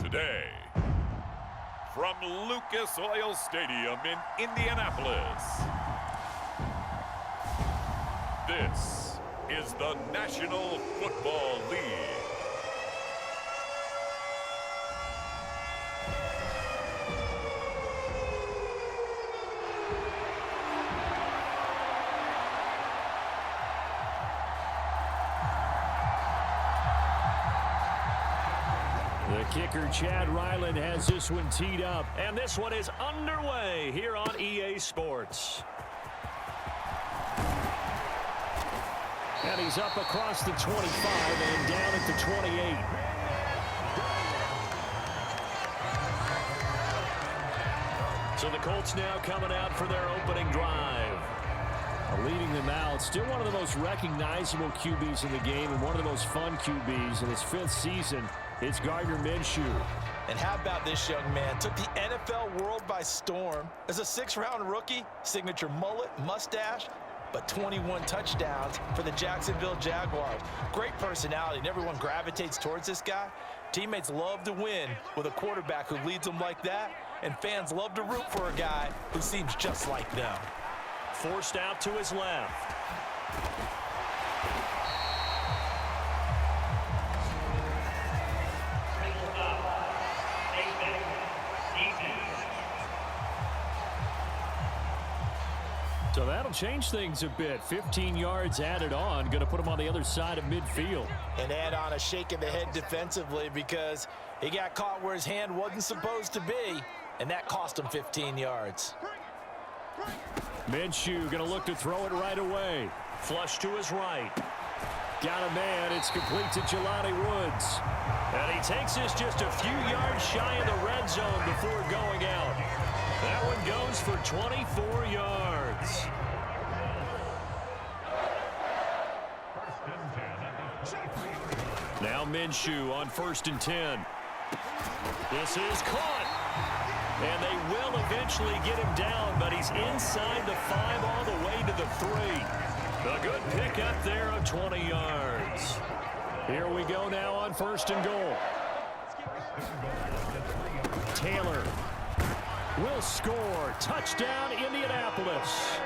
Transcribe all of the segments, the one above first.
today, from Lucas Oil Stadium in Indianapolis, this is the National Football League. The kicker, Chad Ryland, has this one teed up. And this one is underway here on EA Sports. And he's up across the 25 and down at the 28. So the Colts now coming out for their opening drive. Leading them out, still one of the most recognizable QBs in the game and one of the most fun QBs in his 5th season. It's Gardner Minshew. And how about this young man? Took the NFL world by storm. As a 6th-round rookie, signature mullet, mustache, but 21 touchdowns for the Jacksonville Jaguars. Great personality, and everyone gravitates towards this guy. Teammates love to win with a quarterback who leads them like that, and fans love to root for a guy who seems just like them. Forced out to his left. So that'll change things a bit. 15 yards added on. Going to put him on the other side of midfield. And add on a shake of the head defensively because he got caught where his hand wasn't supposed to be, and that cost him 15 yards. Minshew going to look to throw it right away. Flush to his right. Got a man. It's complete to Jelani Woods. And he takes this just a few yards shy of the red zone before going out. That one goes for 24 yards. Now Minshew on 1st and 10. This is caught. And they will eventually get him down, but he's inside the 5 all the way to the 3. A good pickup there of 20 yards. Here we go now on 1st and goal. Taylor will score. Touchdown, Indianapolis.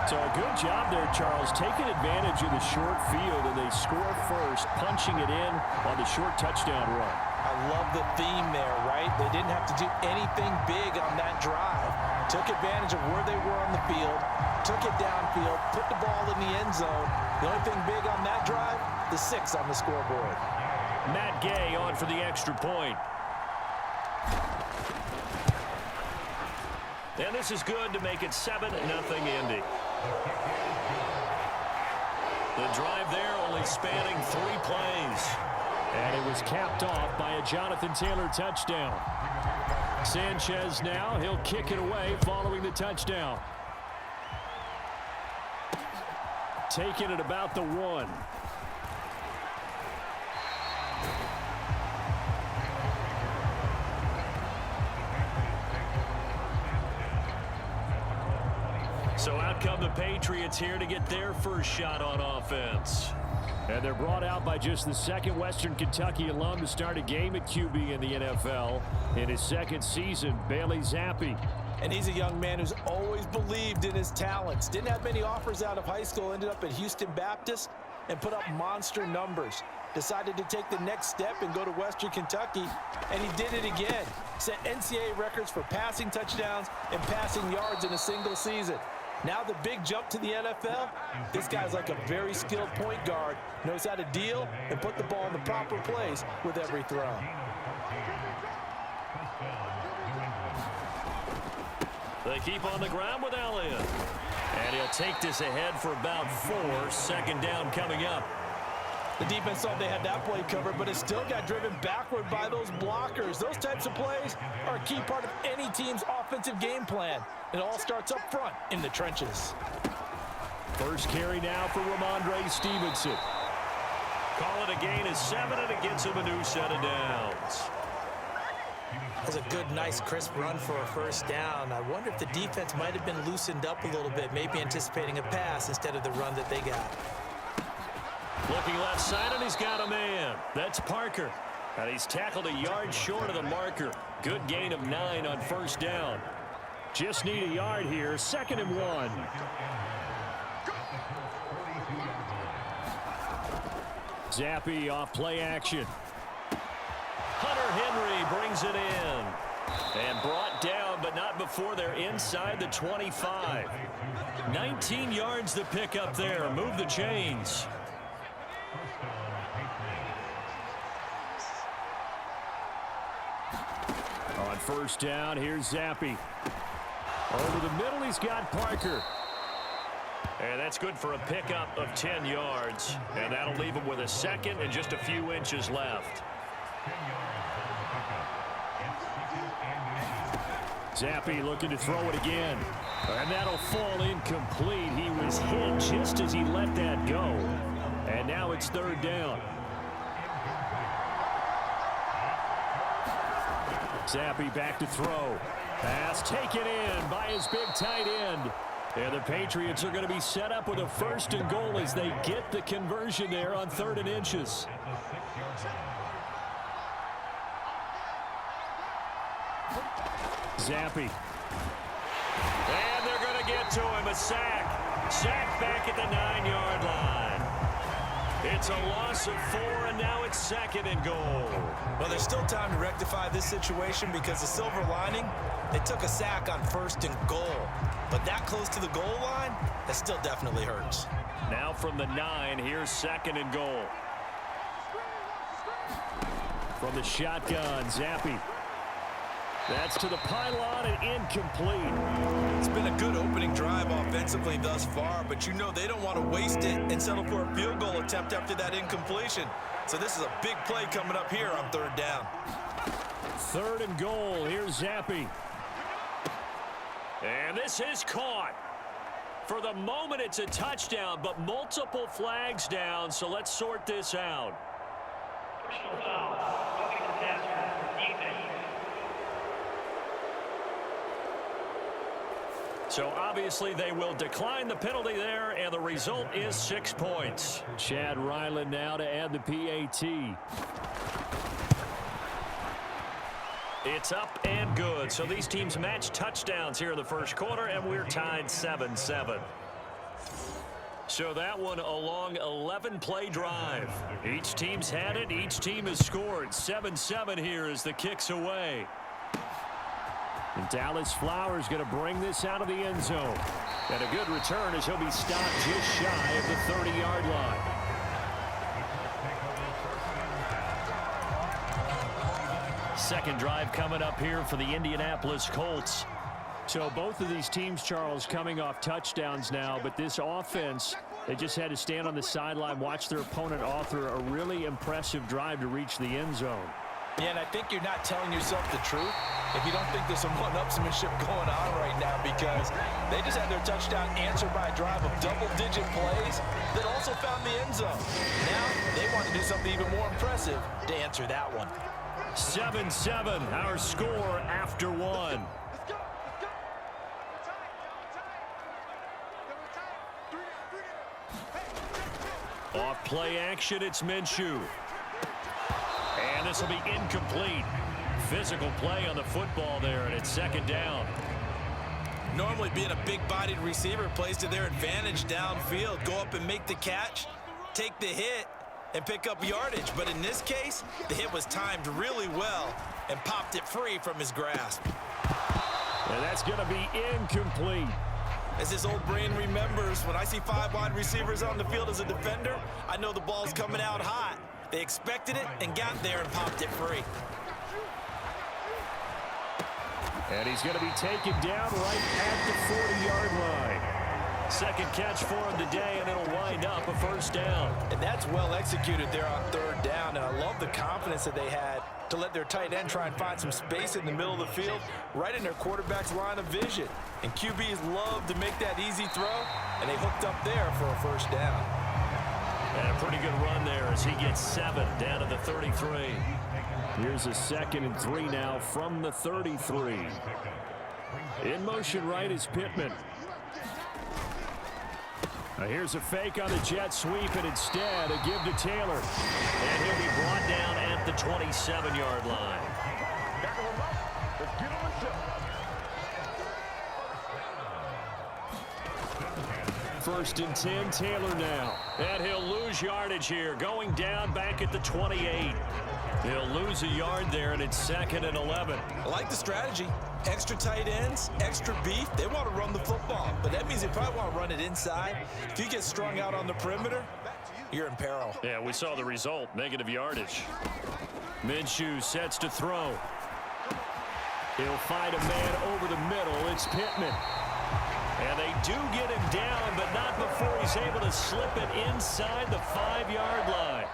So a good job there, Charles, taking advantage of the short field, and they score first, punching it in on the short touchdown run. I love the theme there, right? They didn't have to do anything big on that drive. Took advantage of where they were on the field, took it downfield, put the ball in the end zone. The only thing big on that drive, the 6 on the scoreboard. Matt Gay on for the extra point. And this is good to make it 7-0 Indy. The drive there only spanning 3 plays. And it was capped off by a Jonathan Taylor touchdown. Sanchez now, he'll kick it away following the touchdown. Taking it about the 1. So out come the Patriots here to get their first shot on offense. And they're brought out by just the 2nd Western Kentucky alum to start a game at QB in the NFL. In his 2nd season, Bailey Zappi. And he's a young man who's always believed in his talents. Didn't have many offers out of high school, ended up at Houston Baptist and put up monster numbers. Decided to take the next step and go to Western Kentucky, and he did it again. Set NCAA records for passing touchdowns and passing yards in a single season. Now the big jump to the NFL, this guy's like a very skilled point guard, knows how to deal and put the ball in the proper place with every throw. They keep on the ground with Elliott. And he'll take this ahead for about 4. 2nd down coming up. The defense thought they had that play covered, but it still got driven backward by those blockers. Those types of plays are a key part of any team's offensive game plan. It all starts up front in the trenches. First carry now for Ramondre Stevenson. Call it a gain of 7, and it gets him a new set of downs. That's a good, nice, crisp run for a 1st down. I wonder if the defense might have been loosened up a little bit, maybe anticipating a pass instead of the run that they got. Looking left side, and he's got a man. That's Parker. And he's tackled a yard short of the marker. Good gain of 9 on first down. Just need a yard here. 2nd and 1. Zappi off play action. Hunter Henry brings it in. And brought down, but not before they're inside the 25. 19 yards to pick up there. Move the chains. On first down, here's Zappi. Over the middle, he's got Parker. And that's good for a pickup of 10 yards. And that'll leave him with a 2nd and just a few inches left. Zappi looking to throw it again. And that'll fall incomplete. He was hit just as he let that go. And now it's 3rd down. Zappi back to throw. Pass taken in by his big tight end. And the Patriots are going to be set up with a 1st and goal as they get the conversion there on 3rd and inches. Zappi. And they're going to get to him. A sack. Sack back at the 9-yard line. It's a loss of 4, and now it's 2nd and goal. Well, there's still time to rectify this situation because the silver lining, they took a sack on 1st and goal. But that close to the goal line, that still definitely hurts. Now from the 9, here's 2nd and goal. From the shotgun, Zappi. That's to the pylon and incomplete. It's been a good opening drive offensively thus far, but you know they don't want to waste it and settle for a field goal attempt after that incompletion. So this is a big play coming up here on 3rd down. 3rd and goal. Here's Zappi. And this is caught. For the moment, it's a touchdown, but multiple flags down, so let's sort this out. Personal foul. Moving to pass defense. So obviously they will decline the penalty there, and the result is 6 points. Chad Ryland now to add the PAT. It's up and good. So these teams match touchdowns here in the 1st quarter, and we're tied 7-7. So that one a long 11-play drive. Each team's had it. Each team has scored. 7-7 here as the kick's away. And Dallas Flowers going to bring this out of the end zone. And a good return as he'll be stopped just shy of the 30-yard line. Second drive coming up here for the Indianapolis Colts. So both of these teams, Charles, coming off touchdowns now, but this offense, they just had to stand on the sideline, watch their opponent author a really impressive drive to reach the end zone. Yeah, and I think you're not telling yourself the truth if you don't think there's some one-upsmanship going on right now, because they just had their touchdown answered by a drive of double-digit plays that also found the end zone. Now they want to do something even more impressive to answer that one. 7-7, our score after 1. Off play action, it's Minshew. And this will be incomplete. Physical play on the football there, and it's 2nd down. Normally being a big-bodied receiver plays to their advantage downfield. Go up and make the catch, take the hit, and pick up yardage. But in this case, the hit was timed really well and popped it free from his grasp. And that's going to be incomplete. As his old brain remembers, when I see 5 wide receivers on the field as a defender, I know the ball's coming out hot. They expected it and got there and popped it free. And he's going to be taken down right at the 40-yard line. Second catch for him today, and it'll wind up a 1st down. And that's well executed there on 3rd down. And I love the confidence that they had to let their tight end try and find some space in the middle of the field, right in their quarterback's line of vision. And QBs love to make that easy throw, and they hooked up there for a 1st down. And a pretty good run there as he gets 7 down to the 33. Here's a 2nd and 3 now from the 33. In motion right is Pittman. Here's a fake on the jet sweep, and instead a give to Taylor. And he'll be brought down at the 27-yard line. First and 10, Taylor now. And he'll lose yardage here, going down back at the 28. He'll lose a yard there, and it's 2nd and 11. I like the strategy. Extra tight ends, extra beef. They want to run the football, but that means they probably want to run it inside. If you get strung out on the perimeter, you're in peril. Yeah, we saw the result, negative yardage. Minshew sets to throw. He'll find a man over the middle. It's Pittman. And they do get him down, but not before he's able to slip it inside the 5-yard line.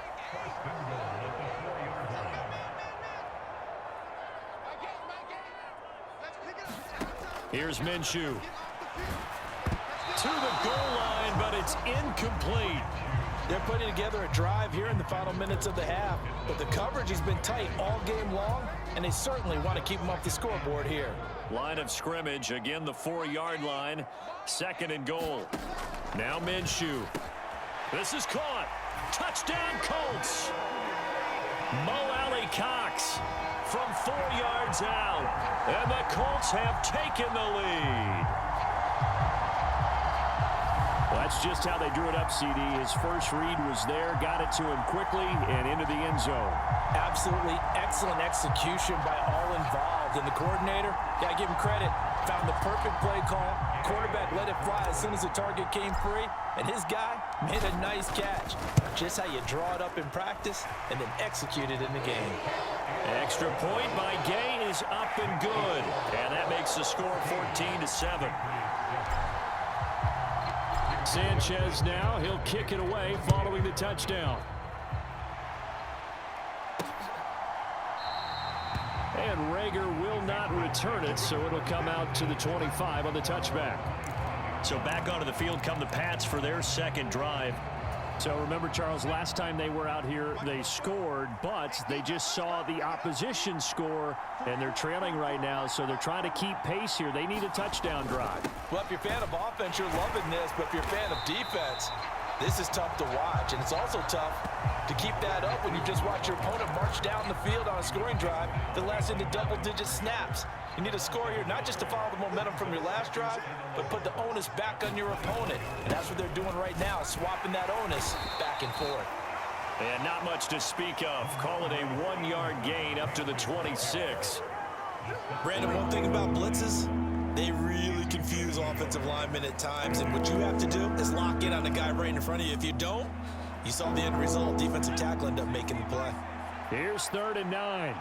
Here's Minshew. To the goal line, but it's incomplete. They're putting together a drive here in the final minutes of the half, but the coverage has been tight all game long, and they certainly want to keep them off the scoreboard here. Line of scrimmage, again the 4-yard line, 2nd and goal. Now Minshew. This is caught. Touchdown Colts. Mo Alley Cox from 4 yards out, and the Colts have taken the lead. Well, that's just how they drew it up, CD. His first read was there, got it to him quickly, and into the end zone. Absolutely excellent execution by all involved. And the coordinator, got to give him credit, found the perfect play call. Quarterback let it fly as soon as the target came free, and his guy made a nice catch. Just how you draw it up in practice and then execute it in the game. Extra point by Gay is up and good, and that makes the score 14-7. Sanchez now, he'll kick it away following the touchdown. And Rager will not return it, so it'll come out to the 25 on the touchback. So back onto the field come the Pats for their second drive. So remember, Charles, last time they were out here, they scored, but they just saw the opposition score, and they're trailing right now, so they're trying to keep pace here. They need a touchdown drive. Well, if you're a fan of offense, you're loving this, but if you're a fan of defense, this is tough to watch, and it's also tough to keep that up when you just watch your opponent march down the field on a scoring drive that lasts into double-digit snaps. You need a score here, not just to follow the momentum from your last drive, but put the onus back on your opponent. And that's what they're doing right now, swapping that onus back and forth. And not much to speak of. Call it a 1-yard gain up to the 26. Brandon, one thing about blitzes, they really confuse offensive linemen at times. And what you have to do is lock in on the guy right in front of you. If you don't, you saw the end result. Defensive tackle ended up making the play. Here's 3rd and 9.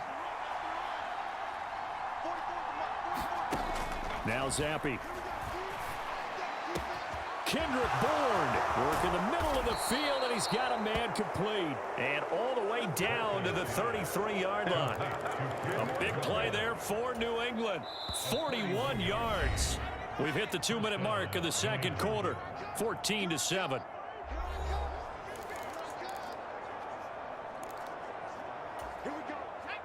Now Zappi. Kendrick Bourne work in the middle of the field, and he's got a man complete. And all the way down to the 33-yard line. A big play there for New England. 41 yards. We've hit the 2-minute mark of the second quarter. 14-7.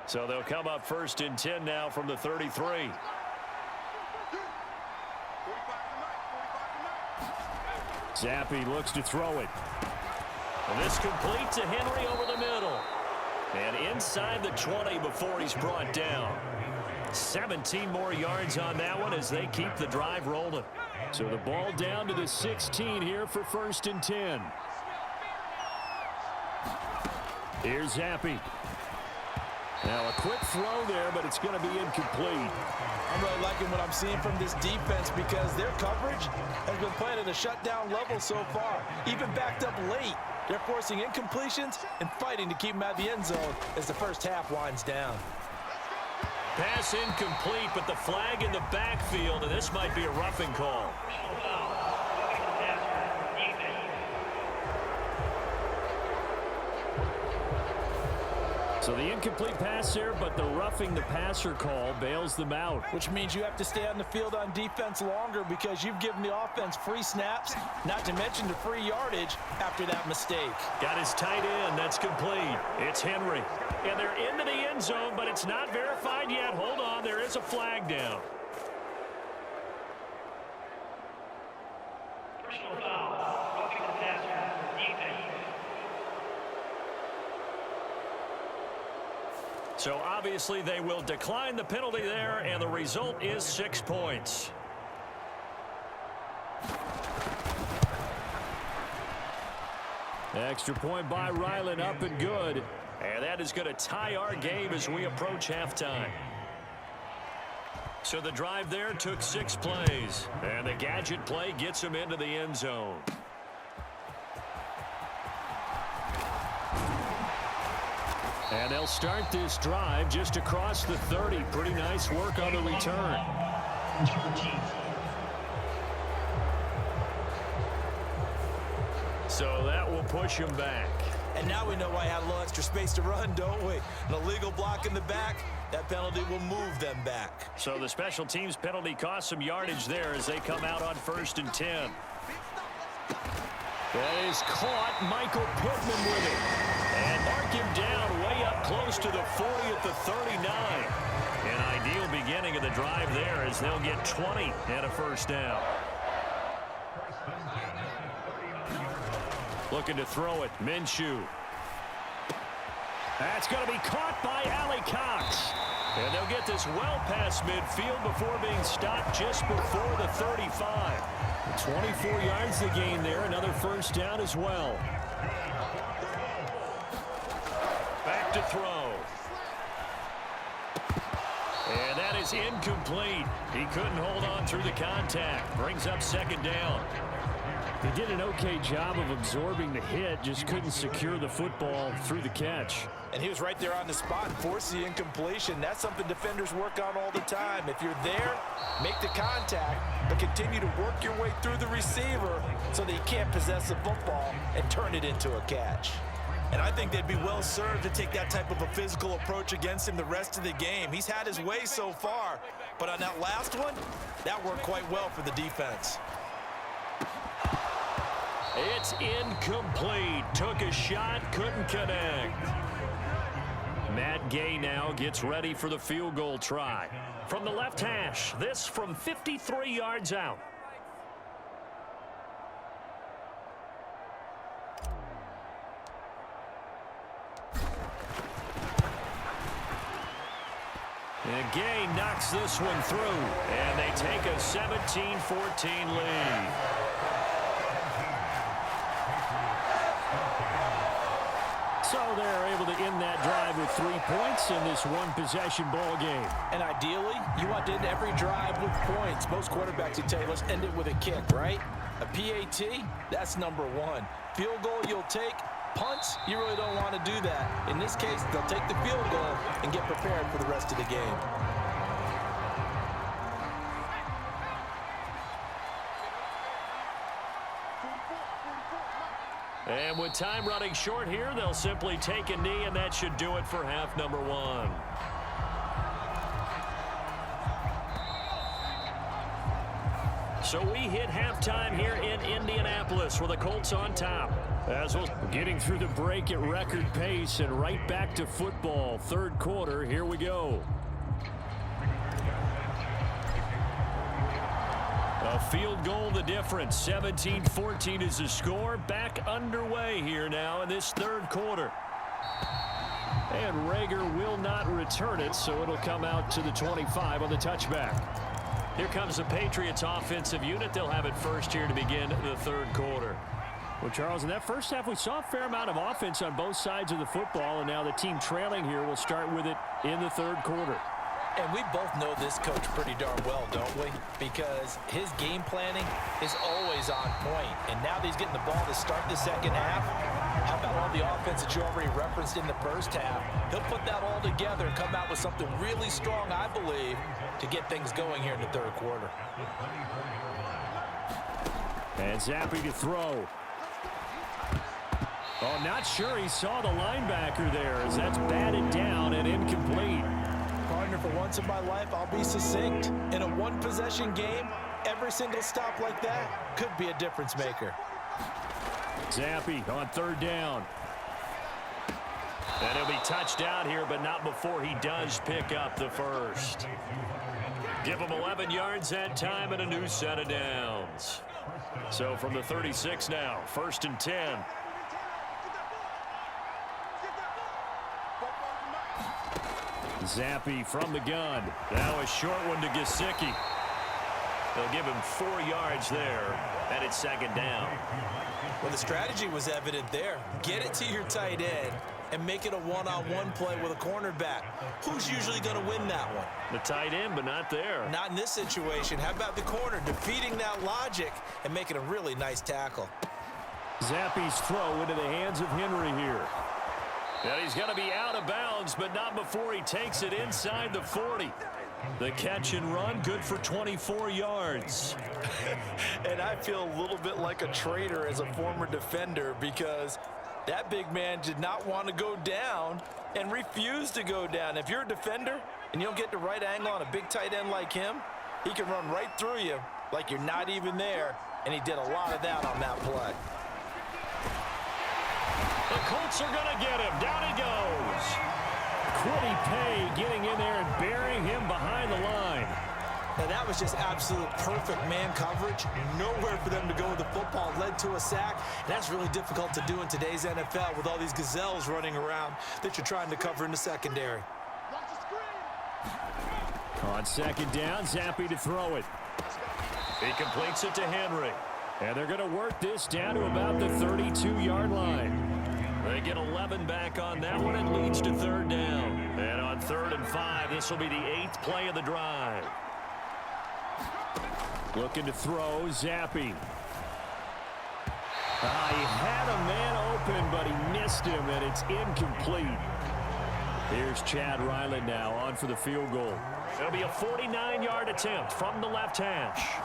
So they'll come up 1st and 10 now from the 33. Zappi looks to throw it. And this complete to Henry over the middle. And inside the 20 before he's brought down. 17 more yards on that one as they keep the drive rolling. So the ball down to the 16 here for 1st and 10. Here's Zappi. Now a quick throw there, but it's going to be incomplete. I'm really liking what I'm seeing from this defense because their coverage has been playing at a shutdown level so far. Even backed up late, they're forcing incompletions and fighting to keep them out of the end zone as the first half winds down. Pass incomplete, but the flag in the backfield, and this might be a roughing call. So the incomplete pass there, but the roughing the passer call bails them out. Which means you have to stay on the field on defense longer because you've given the offense free snaps, not to mention the free yardage after that mistake. Got his tight end. That's complete. It's Henry. And they're into the end zone, but it's not verified yet. Hold on. There is a flag down. Personal foul. So obviously they will decline the penalty there, and the result is 6 points. Extra point by Ryland, up and good. And that is going to tie our game as we approach halftime. So the drive there took 6 plays. And the gadget play gets him into the end zone. And they'll start this drive just across the 30. Pretty nice work on the return. So that will push him back. And now we know why I had a little extra space to run, don't we? An illegal block in the back, that penalty will move them back. So the special teams penalty cost some yardage there as they come out on 1st and 10. That is caught. Michael Pittman with it. And mark him down way up close to the 40 at the 39. An ideal beginning of the drive there as they'll get 20 and a first down. Looking to throw it. Minshew. That's going to be caught by Allie Cox. And they'll get this well past midfield before being stopped just before the 35. 24 yards the gain there. Another first down as well. Back to throw. And that is incomplete. He couldn't hold on through the contact. Brings up 2nd down. He did an okay job of absorbing the hit, just couldn't secure the football through the catch. And he was right there on the spot and forced the incompletion. That's something defenders work on all the time. If you're there, make the contact, but continue to work your way through the receiver so that he can't possess the football and turn it into a catch. And I think they'd be well served to take that type of a physical approach against him the rest of the game. He's had his way so far, but on that last one, that worked quite well for the defense. It's incomplete. Took a shot, couldn't connect. Matt Gay now gets ready for the field goal try. From the left hash, this from 53 yards out. And Gay knocks this one through, and they take a 17-14 lead. So they're able to end that drive with 3 points in this one-possession ball game. And ideally, you want to end every drive with points. Most quarterbacks would tell you, let's end it with a kick, right? A PAT, that's number 1. Field goal you'll take. Punts, you really don't want to do that. In this case, they'll take the field goal and get prepared for the rest of the game. And with time running short here, they'll simply take a knee, and that should do it for half number 1. So we hit halftime here in Indianapolis with the Colts on top. As we're getting through the break at record pace and right back to football. 3rd quarter, here we go. A field goal the difference. 17-14 is the score. Back underway here now in this 3rd quarter. And Rager will not return it, so it'll come out to the 25 on the touchback. Here comes the Patriots offensive unit. They'll have it first here to begin the 3rd quarter. Well, Charles, in that first half, we saw a fair amount of offense on both sides of the football, and now the team trailing here will start with it in the 3rd quarter. And we both know this coach pretty darn well, don't we? Because his game planning is always on point. And now that he's getting the ball to start the 2nd half, how about all the offense that you already referenced in the 1st half? He'll put that all together and come out with something really strong, I believe, to get things going here in the 3rd quarter. And Zappi to throw. Oh, not sure he saw the linebacker there as that's batted down and incomplete. Partner, for once in my life, I'll be succinct. In a one-possession game, every single stop like that could be a difference maker. Zappi on 3rd down. And he'll be touched out here, but not before he does pick up the first. Give him 11 yards that time and a new set of downs. So from the 36 now, 1st and 10. Zappe from the gun. Now a short one to Gesicki. They'll give him 4 yards there, and it's second down. Well, the strategy was evident there. Get it to your tight end and make it a one-on-one play with a cornerback. Who's usually going to win that one? The tight end, but not there. Not in this situation. How about the corner defeating that logic and making a really nice tackle? Zappe's throw into the hands of Henry here. And he's going to be out of bounds, but not before he takes it inside the 40. The catch and run, good for 24 yards. And I feel a little bit like a traitor as a former defender because that big man did not want to go down and refused to go down. If you're a defender and you don't get the right angle on a big tight end like him, he can run right through you like you're not even there, and he did a lot of that on that play. The Colts are going to get him. Down he goes. Quiddy Pay getting in there and burying him behind the line. Now that was just absolute perfect man coverage. Nowhere for them to go with the football. Led to a sack. And that's really difficult to do in today's NFL with all these gazelles running around that you're trying to cover in the secondary. On second down, Zappe to throw it. He completes it to Henry. And they're going to work this down to about the 32-yard line. They get 11 back on that one. It leads to third down. And on 3rd and 5, this will be the 8th play of the drive. Looking to throw, Zappe. He had a man open, but he missed him, and it's incomplete. Here's Chad Ryland now on for the field goal. It'll be a 49-yard attempt from the left hash.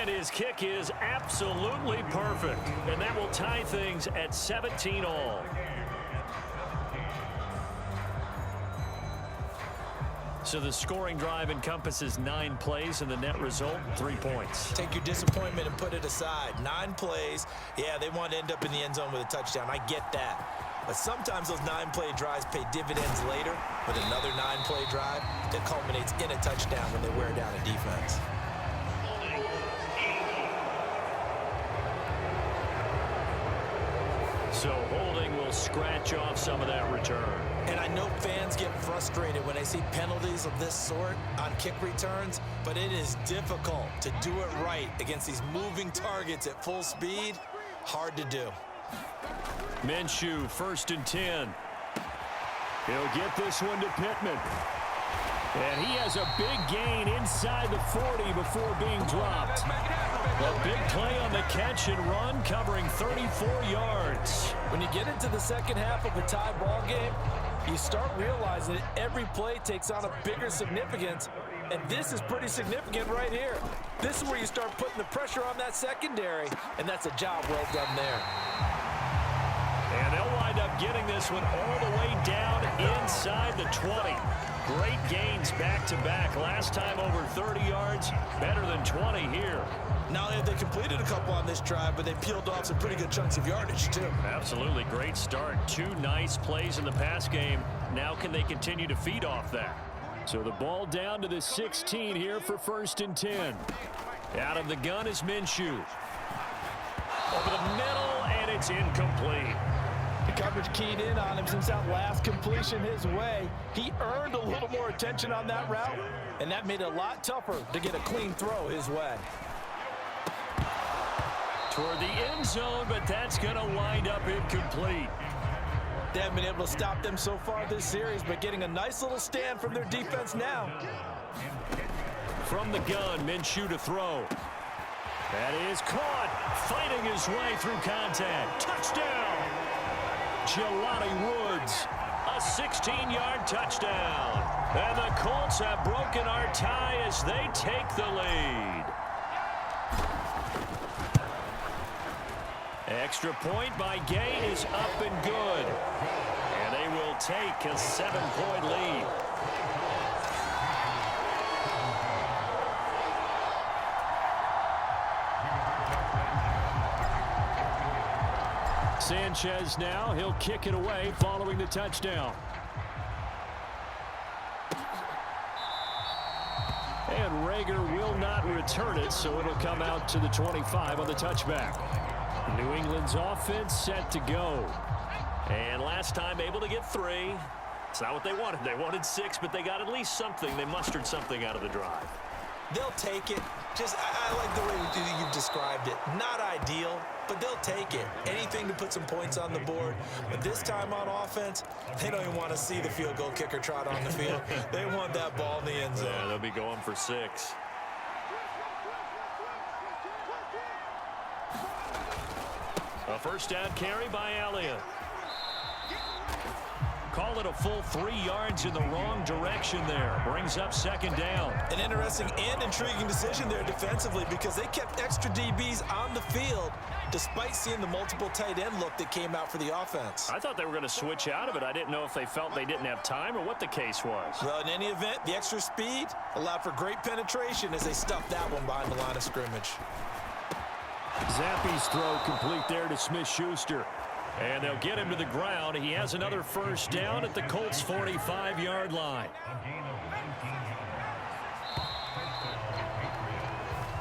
And his kick is absolutely perfect. And that will tie things at 17 all. So the scoring drive encompasses 9 plays, and the net result, 3 points. Take your disappointment and put it aside. 9 plays. Yeah, they want to end up in the end zone with a touchdown. I get that. But sometimes those 9-play drives pay dividends later with another 9-play drive that culminates in a touchdown when they wear down a defense. So holding will scratch off some of that return. And I know fans get frustrated when they see penalties of this sort on kick returns, but it is difficult to do it right against these moving targets at full speed. Hard to do. Minshew, 1st and 10. He'll get this one to Pittman. And he has a big gain inside the 40 before being dropped. A big play on the catch and run, covering 34 yards. When you get into the second half of a tie ball game, you start realizing that every play takes on a bigger significance, and this is pretty significant right here. This is where you start putting the pressure on that secondary, and that's a job well done there. And they'll wind up getting this one all the way down inside the 20. Great gains back-to-back. Last time over 30 yards, better than 20 here. Not only have they completed a couple on this drive, but they peeled off some pretty good chunks of yardage, too. Absolutely. Great start. 2 nice plays in the pass game. Now can they continue to feed off that? So the ball down to the 16 here for 1st and 10. Out of the gun is Minshew. Over the middle, and it's incomplete. The coverage keyed in on him since that last completion his way. He earned a little more attention on that route, and that made it a lot tougher to get a clean throw his way. Toward the end zone, but that's going to wind up incomplete. They haven't been able to stop them so far this series, but getting a nice little stand from their defense now. From the gun, Minshew to throw. That is caught, fighting his way through contact. Touchdown! Jelani Woods, a 16-yard touchdown. And the Colts have broken our tie as they take the lead. Extra point by Gay is up and good. And they will take a 7-point lead. Sanchez now, he'll kick it away following the touchdown. And Rager will not return it, so it'll come out to the 25 on the touchback. New England's offense set to go. And last time able to get 3. It's not what they wanted. They wanted 6, but they got at least something. They mustered something out of the drive. They'll take it. I like the way you've described it. Not ideal, but they'll take it. Anything to put some points on the board. But this time on offense, they don't even want to see the field goal kicker trot on the field. They want that ball in the end zone. Yeah, they'll be going for 6. A first down carry by Elliott. Call it a full 3 yards in the wrong direction there. Brings up second down. An interesting and intriguing decision there defensively because they kept extra DBs on the field despite seeing the multiple tight end look that came out for the offense. I thought they were going to switch out of it. I didn't know if they felt they didn't have time or what the case was. Well, in any event, the extra speed allowed for great penetration as they stuffed that one behind the line of scrimmage. Zappe's throw complete there to Smith-Schuster. And they'll get him to the ground. He has another first down at the Colts' 45-yard line.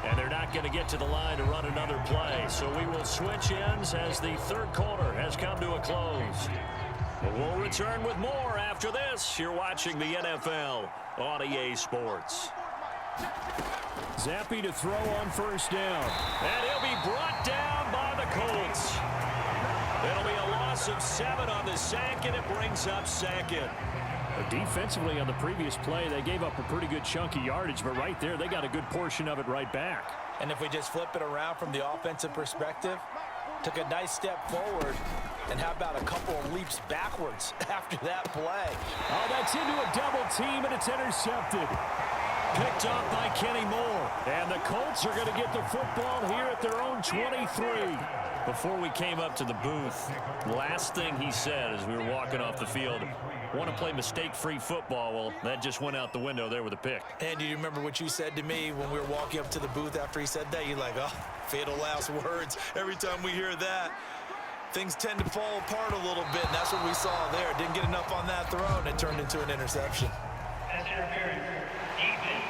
And they're not going to get to the line to run another play. So we will switch ends as the third quarter has come to a close. We'll return with more after this. You're watching the NFL on EA Sports. Zappe to throw on first down. And he'll be brought down by the Colts. It'll be a loss of 7 on the sack, and it brings up second. Defensively on the previous play, they gave up a pretty good chunk of yardage, but right there, they got a good portion of it right back. And if we just flip it around from the offensive perspective, took a nice step forward, and how about a couple of leaps backwards after that play? Oh, that's into a double team, and it's intercepted. Picked off by Kenny Moore. And the Colts are going to get the football here at their own 23. Before we came up to the booth, last thing he said as we were walking off the field, want to play mistake-free football. Well, that just went out the window there with a pick. And do you remember what you said to me when we were walking up to the booth after he said that? You're like, oh, fatal last words. Every time we hear that, things tend to fall apart a little bit, and that's what we saw there. Didn't get enough on that throw, and it turned into an interception. Pass interference. Defense.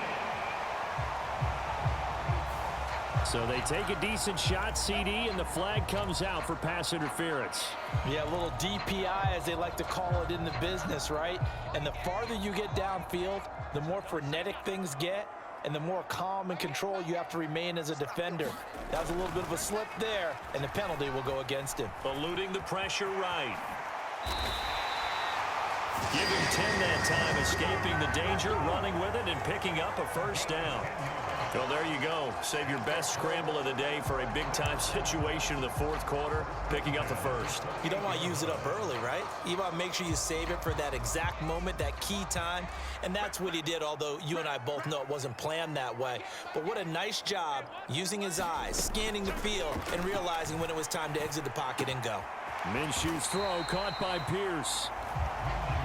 So they take a decent shot, CD, and the flag comes out for pass interference. Yeah, a little DPI, as they like to call it in the business, right? And the farther you get downfield, the more frenetic things get, and the more calm and control you have to remain as a defender. That was a little bit of a slip there, and the penalty will go against him. Eluding the pressure right. Give him 10 that time, escaping the danger, running with it, and picking up a first down. Well, there you go. Save your best scramble of the day for a big-time situation in the fourth quarter, picking up the first. You don't want to use it up early, right? You want to make sure you save it for that exact moment, that key time, and that's what he did, although you and I both know it wasn't planned that way. But what a nice job using his eyes, scanning the field, and realizing when it was time to exit the pocket and go. Minshew's throw caught by Pierce.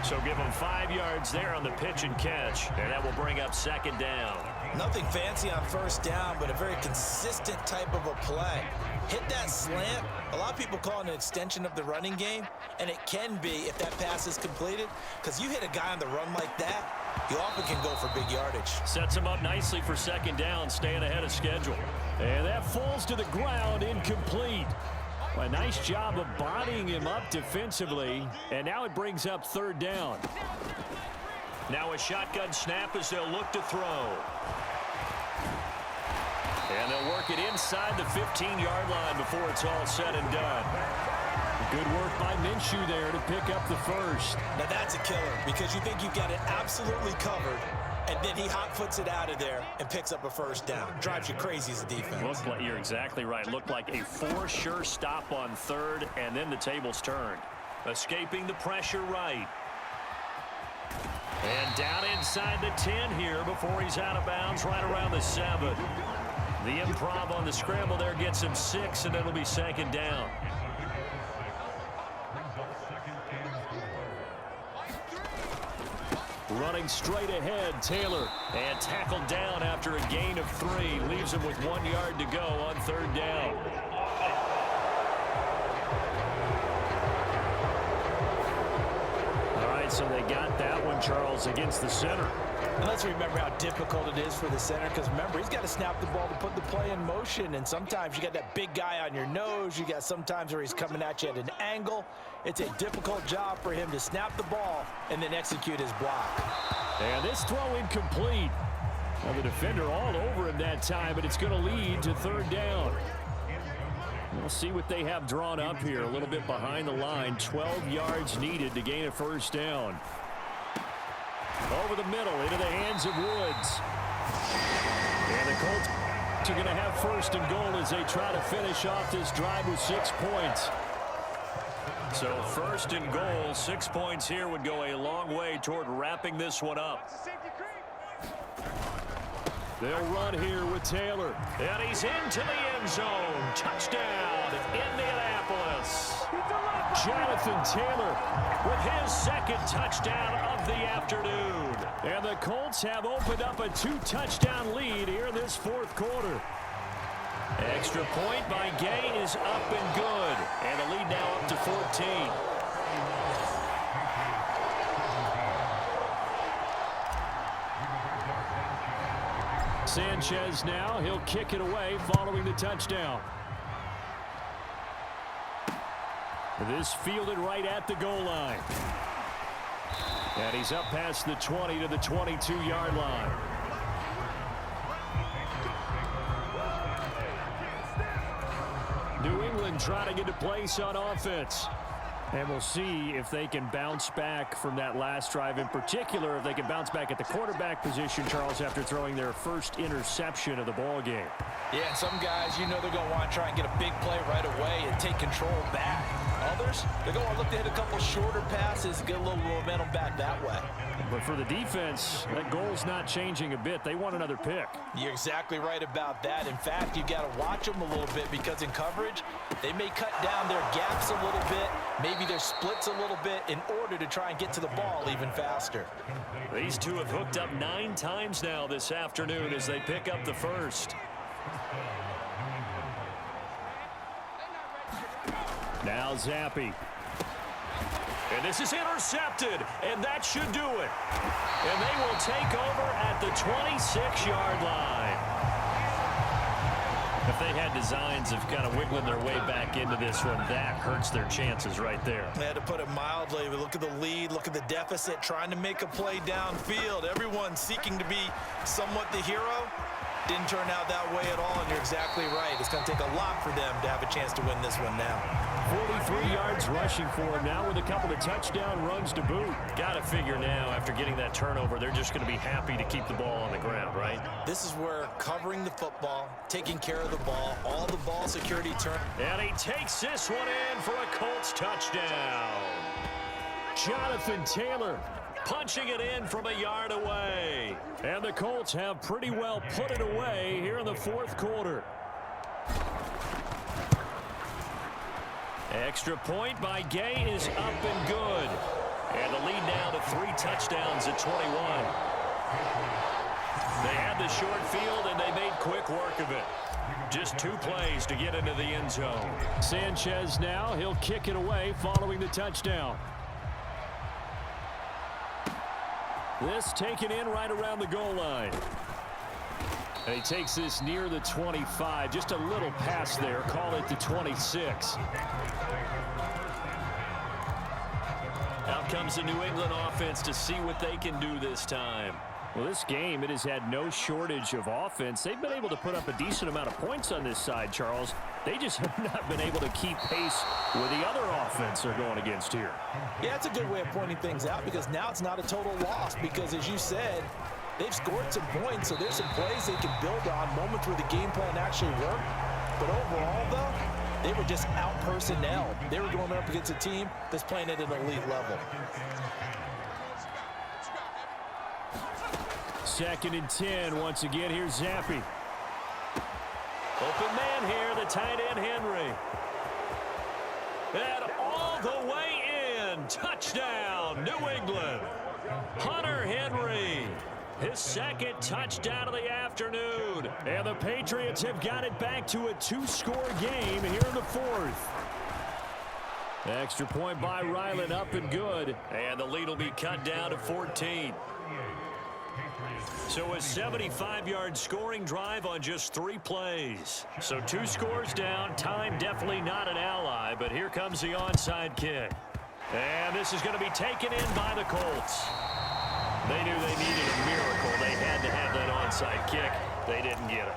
So give him 5 yards there on the pitch and catch, and that will bring up second down. Nothing fancy on first down, but a very consistent type of a play. Hit that slant. A lot of people call it an extension of the running game, and it can be if that pass is completed, because you hit a guy on the run like that, you often can go for big yardage. Sets him up nicely for second down, staying ahead of schedule. And that falls to the ground, incomplete. A nice job of bodying him up defensively, and now it brings up third down. Now a shotgun snap as they'll look to throw. And they'll work it inside the 15-yard line before it's all said and done. Good work by Minshew there to pick up the first. Now that's a killer because you think you've got it absolutely covered, and then he hot-foots it out of there and picks up a first down. Drives you crazy as a defense. Looked like, you're exactly right. Looked like a for-sure stop on third, and then the tables turned. Escaping the pressure right. And down inside the 10 here before he's out of bounds right around the 7. The improv on the scramble there gets him 6, and it'll be second down. Running straight ahead, Taylor. And tackled down after a gain of 3. Leaves him with 1 yard to go on third down. All right, so they got that one, Charles, against the center. And let's remember how difficult it is for the center, because remember, he's got to snap the ball to put the play in motion, and sometimes you got that big guy on your nose. You got sometimes where he's coming at you at an angle. It's a difficult job for him to snap the ball and then execute his block. And this throw incomplete. Well, the defender all over him that time, but it's going to lead to third down. We'll see what they have drawn up here. A little bit behind the line. 12 yards needed to gain a first down. Over the middle into the hands of Woods. And the Colts are going to have first and goal as they try to finish off this drive with 6 points. So first and goal, 6 points here would go a long way toward wrapping this one up. They'll run here with Taylor. And he's into the end zone. Touchdown, Indianapolis. Jonathan Taylor with his second touchdown of the afternoon. And the Colts have opened up a 2-touchdown lead here in this fourth quarter. Extra point by Gay is up and good. And the lead now up to 14. Sanchez now, he'll kick it away following the touchdown. This fielded right at the goal line. And he's up past the 20 to the 22-yard line. New England trying to get a place on offense. And we'll see if they can bounce back from that last drive, in particular if they can bounce back at the quarterback position, Charles, after throwing their first interception of the ball game. Yeah, and some guys, you know, they're going to want to try and get a big play right away and take control back. Others, they're going to look to hit a couple shorter passes, get a little momentum back that way. But for the defense, that goal's not changing a bit. They want another pick. You're exactly right about that. In fact, you've got to watch them a little bit, because in coverage, they may cut down their gaps a little bit, maybe their splits a little bit, in order to try and get to the ball even faster. These two have hooked up 9 times now this afternoon as they pick up the first. Now Zappi. And this is intercepted, and that should do it. And they will take over at the 26-yard line. If they had designs of kind of wiggling their way back into this one, that hurts their chances right there. They had to put it mildly. But look at the lead, look at the deficit, trying to make a play downfield. Everyone seeking to be somewhat the hero. Didn't turn out that way at all, and you're exactly right. It's going to take a lot for them to have a chance to win this one now. 43 yards rushing for him now with a couple of touchdown runs to boot. Got to figure now, after getting that turnover, they're just going to be happy to keep the ball on the ground, right? This is where covering the football, taking care of the ball, all the ball security turn. And he takes this one in for a Colts touchdown. Jonathan Taylor punching it in from a yard away. And the Colts have pretty well put it away here in the fourth quarter. Extra point by Gay is up and good. And the lead now to 3 touchdowns at 21. They had the short field, and they made quick work of it. Just 2 plays to get into the end zone. Sanchez now, he'll kick it away following the touchdown. This taken in right around the goal line. And he takes this near the 25. Just a little pass there. Call it the 26. Out comes the New England offense to see what they can do this time. Well, this game, it has had no shortage of offense. They've been able to put up a decent amount of points on this side, Charles. They just have not been able to keep pace with the other offense they're going against here. Yeah, it's a good way of pointing things out, because now it's not a total loss, because as you said, they've scored some points, so there's some plays they can build on, moments where the game plan actually worked. But overall, though, they were just out-personnel. They were going up against a team that's playing at an elite level. 2nd and 10. Once again, here's Zappi. Open man here, the tight end Henry. And all the way in. Touchdown, New England. Hunter Henry. His 2nd touchdown of the afternoon. And the Patriots have got it back to a 2-score game here in the 4th. Extra point by Ryland, up and good. And the lead will be cut down to 14. So a 75-yard scoring drive on just 3 plays. So 2 scores down. Time definitely not an ally, but here comes the onside kick. And this is going to be taken in by the Colts. They knew they needed a miracle. They had to have that onside kick. They didn't get it.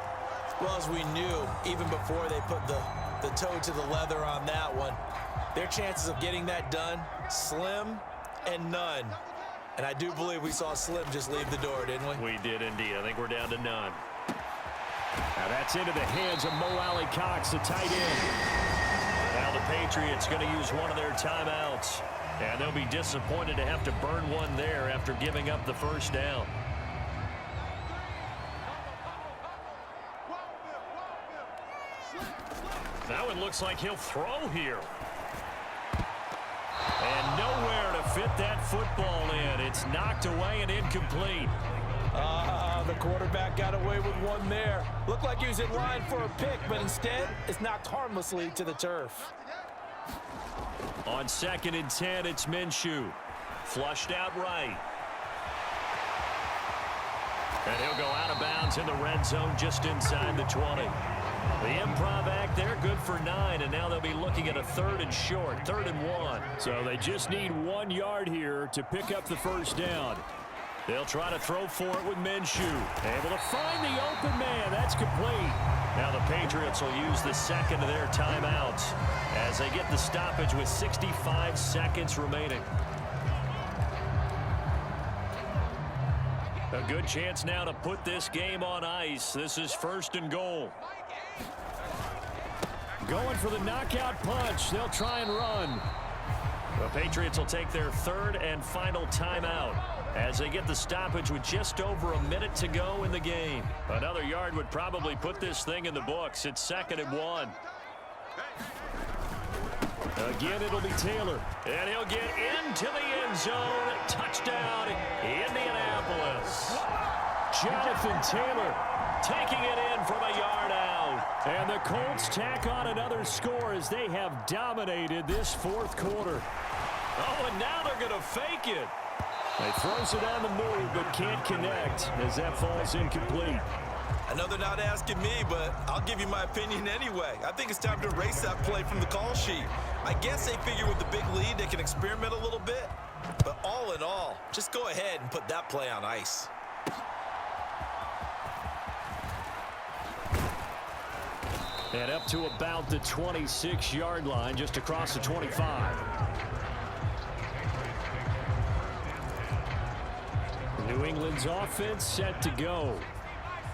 Well, as we knew, even before they put the toe to the leather on that one, their chances of getting that done, slim and none. And I do believe we saw Slim just leave the door, didn't we? We did indeed. I think we're down to none. Now that's into the hands of Mo Alley Cox, the tight end. Now the Patriots going to use one of their timeouts. And they'll be disappointed to have to burn one there after giving up the first down. Now it looks like he'll throw here. And nowhere to fit that football in. It's knocked away and incomplete. The quarterback got away with one there. Looked like he was in line for a pick, but instead it's knocked harmlessly to the turf. On 2nd and 10, it's Minshew. Flushed out right. And he'll go out of bounds in the red zone just inside the 20. The improv act there, good for 9, and now they'll be looking at a 3rd and short, 3rd and 1. So they just need 1 yard here to pick up the first down. They'll try to throw for it with Minshew. Able to find the open man. That's complete. Now the Patriots will use the second of their timeouts as they get the stoppage with 65 seconds remaining. A good chance now to put this game on ice. This is 1st and goal. Going for the knockout punch. They'll try and run. The Patriots will take their 3rd and final timeout as they get the stoppage with just over a minute to go in the game. Another yard would probably put this thing in the books. It's 2nd and 1. Again, it'll be Taylor. And he'll get into the end zone. Touchdown, Indianapolis. Jonathan Taylor taking it in from a yard out. And the Colts tack on another score as they have dominated this 4th quarter. Oh, and now they're going to fake it. They throws it on the move but can't connect as that falls incomplete. I know they're not asking me, but I'll give you my opinion anyway. I think it's time to erase that play from the call sheet. I guess they figure with the big lead they can experiment a little bit. But all in all, just go ahead and put that play on ice. And up to about the 26-yard line, just across the 25. New England's offense set to go.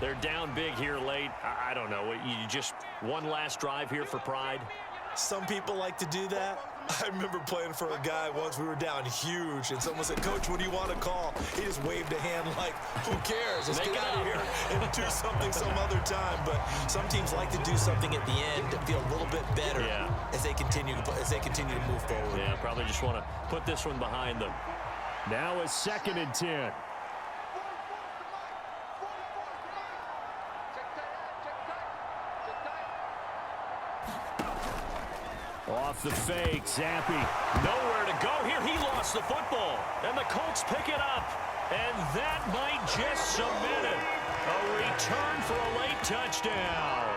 They're down big here late. I don't know. You just one last drive here for pride? Some people like to do that. I remember playing for a guy once. We were down huge, and someone said, "Coach, what do you want to call?" He just waved a hand like, "Who cares? Let's get out of here and do something some other time." But some teams like to do something at the end to feel a little bit better as they continue to move forward. Yeah, probably just want to put this one behind them. Now it's 2nd and 10. Off the fake, Zappi. Nowhere to go here. He lost the football. And the Colts pick it up. And that might just cement it. A return for a late touchdown.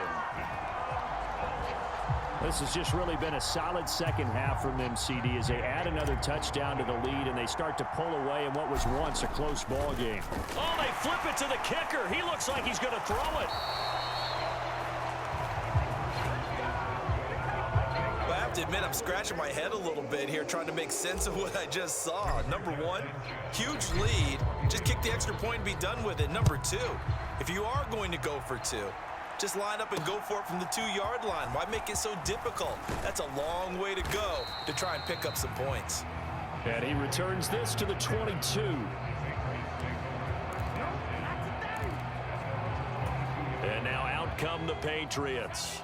This has just really been a solid second half from them, CD, as they add another touchdown to the lead and they start to pull away in what was once a close ball game. Oh, they flip it to the kicker. He looks like he's going to throw it. I have to admit, I'm scratching my head a little bit here trying to make sense of what I just saw. Number one, huge lead. Just kick the extra point and be done with it. Number two, if you are going to go for two, just line up and go for it from the 2-yard line. Why make it so difficult? That's a long way to go to try and pick up some points. And he returns this to the 22. And now out come the Patriots.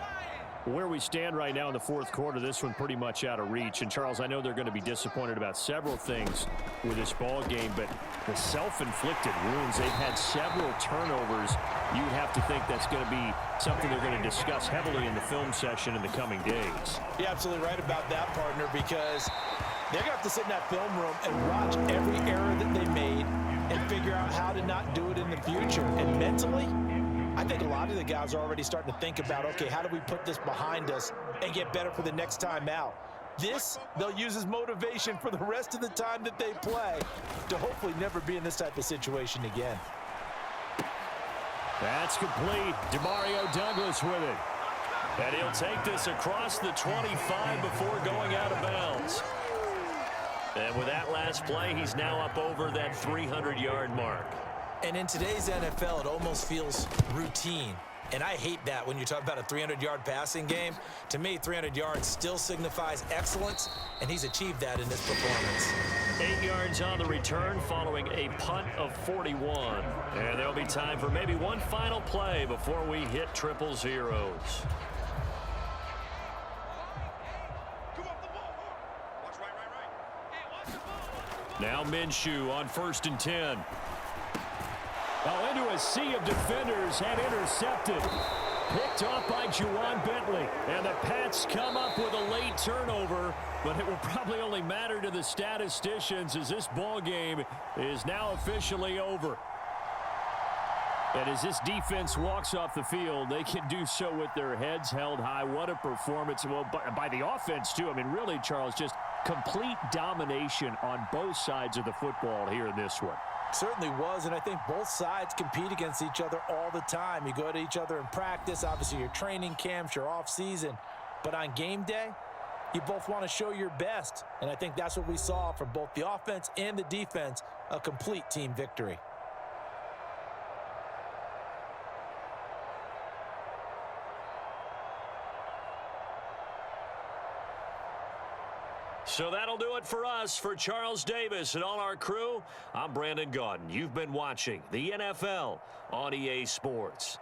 Where we stand right now in the 4th quarter, this one pretty much out of reach. And, Charles, I know they're going to be disappointed about several things with this ball game, but the self-inflicted wounds, they've had several turnovers. You'd have to think that's going to be something they're going to discuss heavily in the film session in the coming days. You're absolutely right about that, partner, because they're going to have to sit in that film room and watch every error that they made, and figure out how to not do it in the future. And mentally, I think a lot of the guys are already starting to think about, okay, how do we put this behind us and get better for the next time out? This, they'll use as motivation for the rest of the time that they play to hopefully never be in this type of situation again. That's complete. Demario Douglas with it. And he'll take this across the 25 before going out of bounds. And with that last play, he's now up over that 300-yard mark. And in today's NFL, it almost feels routine. And I hate that when you talk about a 300-yard passing game. To me, 300 yards still signifies excellence, and he's achieved that in this performance. 8 yards on the return following a punt of 41. And there'll be time for maybe one final play before we hit triple zeros. Now Minshew on 1st and 10. Oh, into a sea of defenders and intercepted. Picked off by Juwan Bentley. And the Pats come up with a late turnover, but it will probably only matter to the statisticians as this ball game is now officially over. And as this defense walks off the field, they can do so with their heads held high. What a performance. Well, by the offense, too. I mean, really, Charles, just complete domination on both sides of the football here in this one. Certainly was, and I think both sides compete against each other all the time. You go to each other in practice, obviously your training camps, your off-season. But on game day, you both want to show your best. And I think that's what we saw from both the offense and the defense, a complete team victory. So that'll do it for us. For Charles Davis and all our crew, I'm Brandon Gaudin. You've been watching the NFL on EA Sports.